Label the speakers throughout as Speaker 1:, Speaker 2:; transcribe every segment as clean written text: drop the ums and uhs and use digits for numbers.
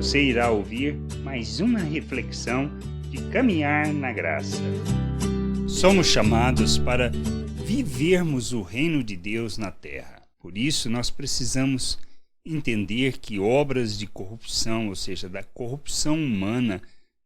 Speaker 1: Você irá ouvir mais uma reflexão de caminhar na graça. Somos chamados para vivermos o reino de Deus na terra. Por isso, nós precisamos entender que obras de corrupção, ou seja, da corrupção humana,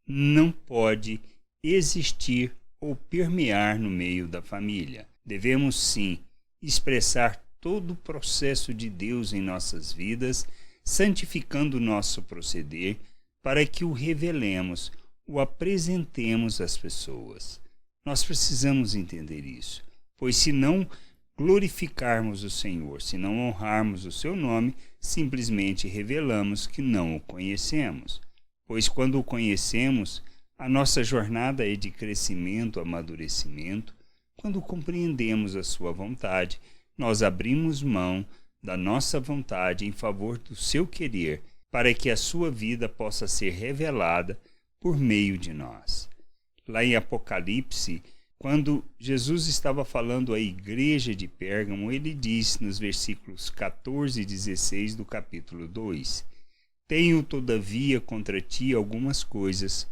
Speaker 1: não pode existir ou permear no meio da família. Devemos, sim, expressar todo o processo de Deus em nossas vidas, santificando o nosso proceder, para que o revelemos, o apresentemos às pessoas. Nós precisamos entender isso, pois se não glorificarmos o Senhor, se não honrarmos o seu nome, simplesmente revelamos que não o conhecemos. Pois quando o conhecemos, a nossa jornada é de crescimento, amadurecimento. Quando compreendemos a sua vontade, nós abrimos mão da nossa vontade em favor do seu querer, para que a sua vida possa ser revelada por meio de nós. Lá em Apocalipse, quando Jesus estava falando à igreja de Pérgamo, ele diz nos versículos 14 e 16 do capítulo 2: Tenho, todavia, contra ti algumas coisas,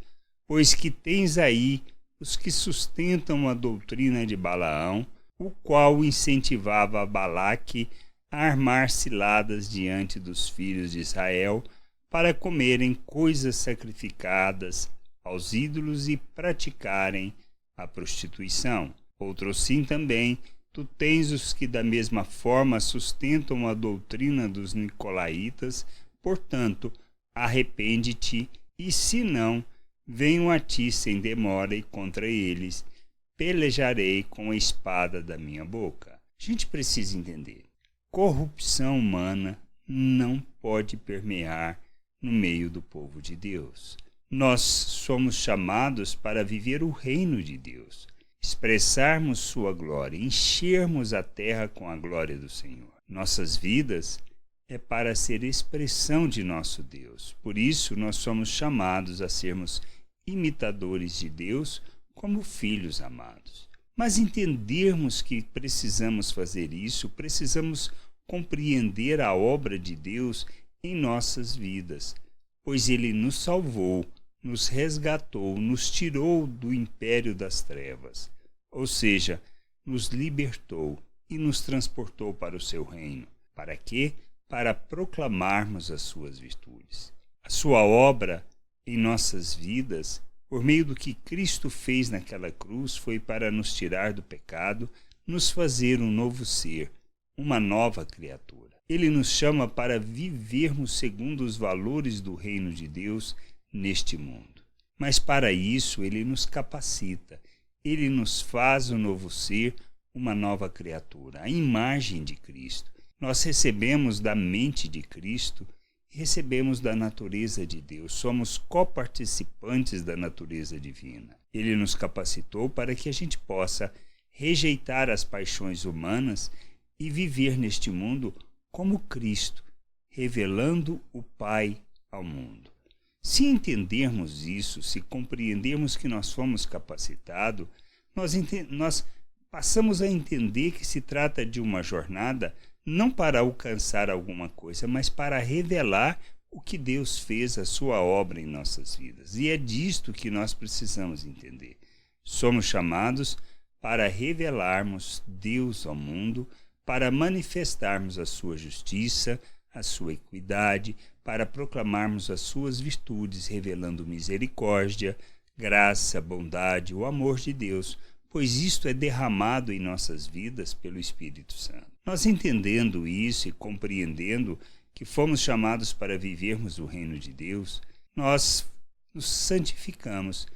Speaker 1: pois que tens aí os que sustentam a doutrina de Balaão, o qual incentivava a Balaque a armar ciladas diante dos filhos de Israel para comerem coisas sacrificadas aos ídolos e praticarem a prostituição. Outro sim também, tu tens os que da mesma forma sustentam a doutrina dos nicolaítas, portanto, arrepende-te, e se não, venho a ti sem demora e contra eles pelejarei com a espada da minha boca. A gente precisa entender. Corrupção humana não pode permear no meio do povo de Deus. Nós somos chamados para viver o reino de Deus, expressarmos sua glória, enchermos a terra com a glória do Senhor. Nossas vidas é para ser expressão de nosso Deus. Por isso, nós somos chamados a sermos imitadores de Deus como filhos amados. Mas entendermos que precisamos fazer isso, precisamos compreender a obra de Deus em nossas vidas, pois Ele nos salvou, nos resgatou, nos tirou do império das trevas, ou seja, nos libertou e nos transportou para o seu reino. Para quê? Para proclamarmos as suas virtudes. A sua obra em nossas vidas, por meio do que Cristo fez naquela cruz, foi para nos tirar do pecado, nos fazer um novo ser, uma nova criatura. Ele nos chama para vivermos segundo os valores do reino de Deus neste mundo. Mas para isso ele nos capacita, ele nos faz um novo ser, uma nova criatura, a imagem de Cristo. Nós recebemos da mente de Cristo, recebemos da natureza de Deus, somos coparticipantes da natureza divina. Ele nos capacitou para que a gente possa rejeitar as paixões humanas e viver neste mundo como Cristo, revelando o Pai ao mundo. Se entendermos isso, se compreendermos que nós fomos capacitados, nós passamos a entender que se trata de uma jornada não para alcançar alguma coisa, mas para revelar o que Deus fez, a sua obra em nossas vidas. E é disto que nós precisamos entender. Somos chamados para revelarmos Deus ao mundo, para manifestarmos a sua justiça, a sua equidade, para proclamarmos as suas virtudes, revelando misericórdia, graça, bondade, o amor de Deus, pois isto é derramado em nossas vidas pelo Espírito Santo. Nós entendendo isso e compreendendo que fomos chamados para vivermos o reino de Deus, nós nos santificamos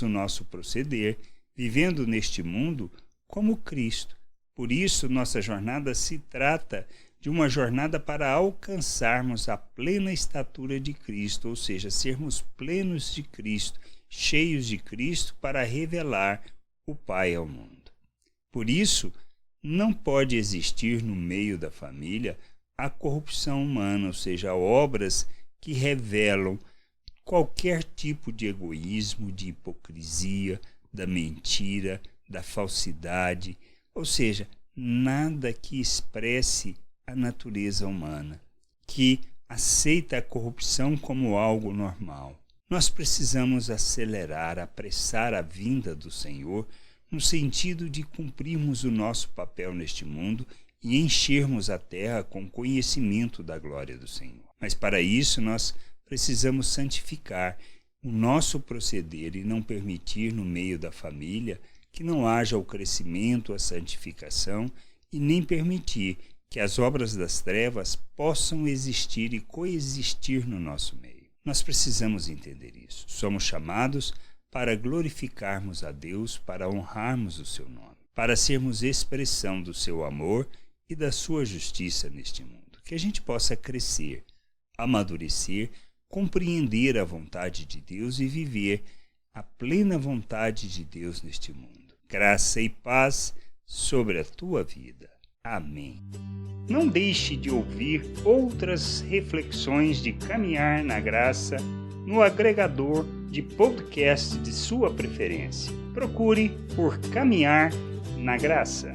Speaker 1: o nosso proceder, vivendo neste mundo como Cristo. Por isso, nossa jornada se trata de uma jornada para alcançarmos a plena estatura de Cristo, ou seja, sermos plenos de Cristo, cheios de Cristo para revelar o Pai ao mundo. Por isso, não pode existir no meio da família a corrupção humana, ou seja, obras que revelam qualquer tipo de egoísmo, de hipocrisia, da mentira, da falsidade, ou seja, nada que expresse a natureza humana, que aceita a corrupção como algo normal. Nós precisamos acelerar, apressar a vinda do Senhor no sentido de cumprirmos o nosso papel neste mundo e enchermos a terra com conhecimento da glória do Senhor. Mas para isso nós precisamos santificar o nosso proceder e não permitir no meio da família que não haja o crescimento, a santificação e nem permitir que as obras das trevas possam existir e coexistir no nosso meio. Nós precisamos entender isso. Somos chamados para glorificarmos a Deus, para honrarmos o seu nome, para sermos expressão do seu amor e da sua justiça neste mundo. Que a gente possa crescer, amadurecer, compreender a vontade de Deus e viver a plena vontade de Deus neste mundo. Graça e paz sobre a tua vida. Amém. Não deixe de ouvir outras reflexões de caminhar na graça no agregador de podcast de sua preferência. Procure por Caminhar na Graça.